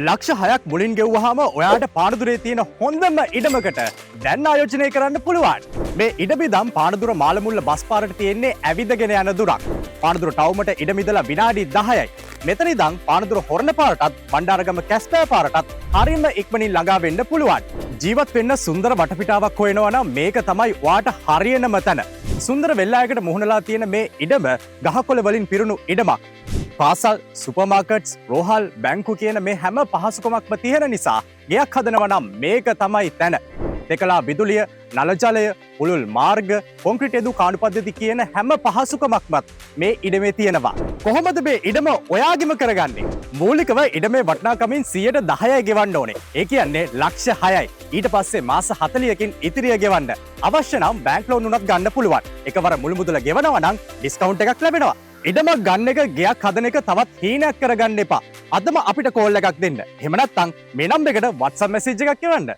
ලක්ෂ 6ක් මුලින් ගෙව්වහම ඔයාට පානදුරේ තියෙන හොඳම ඉඩමකට දැන් ආයෝජනය කරන්න පුළුවන්. මේ ඉඩබිදම් පානදුර මාළමුල්ල බස් පාරට තියෙන්නේ ඇවිදගෙන යන දුරක්. පානදුර ටවුමට ඉඩමිදලා විනාඩි 10යි. මෙතන ඉඳන් පානදුර හොරණ පාරටත් බණ්ඩාරගම කැස්පෑ පාරටත් හරියම ඉක්මනින් ළඟා වෙන්න පුළුවන්. ජීවත් වෙන්න සුන්දර වටපිටාවක් හොයනවා නම් මේක තමයි ඔයාට හරියනම තැන. සුන්දර වෙල්ලායකට මුහුණලා තියෙන මේ ඉඩම ගහකොළ වලින් පිරුණු ඉඩමක්. පාසල්, සුපර්මාකට්ස්, රෝහල්, බැංකු කියන මේ හැම පහසුකමක්ම තියෙන නිසා ගෙයක් හදනවා නම් මේක තමයි තැන. දෙකලා විදුලිය, නල ජලය, පුළුල් මාර්ග, කොන්ක්‍රීට් එදු කාණු පද්ධති කියන හැම පහසුකමක්මත් මේ ඉඩමේ තියෙනවා. කොහොමද මේ ඉඩම ඔයාගෙම කරගන්නේ? මූලිකව ඉඩමේ වටිනාකමින් 10% ගෙවන්න ඕනේ. ඒ කියන්නේ ලක්ෂ 6යි. ඊට පස්සේ මාස 40කින් ඉතිරිය ගෙවන්න. අවශ්‍ය නම් බැංක් ලෝන් උනත් ගන්න පුළුවන්. එකවර මුළු මුදල ගෙවනවා නම් ඩිස්කවුන්ට් එකක් ලැබෙනවා. ඉඩමක් ගන්න එක ගෙයක් හදන එක තවත් හීනයක් කරගන්න එපා. අදම අපිට කෝල් එකක් දෙන්න. එහෙම නැත්නම් මේ නම්බරයකට WhatsApp මැසේජ් එකක් එවන්න.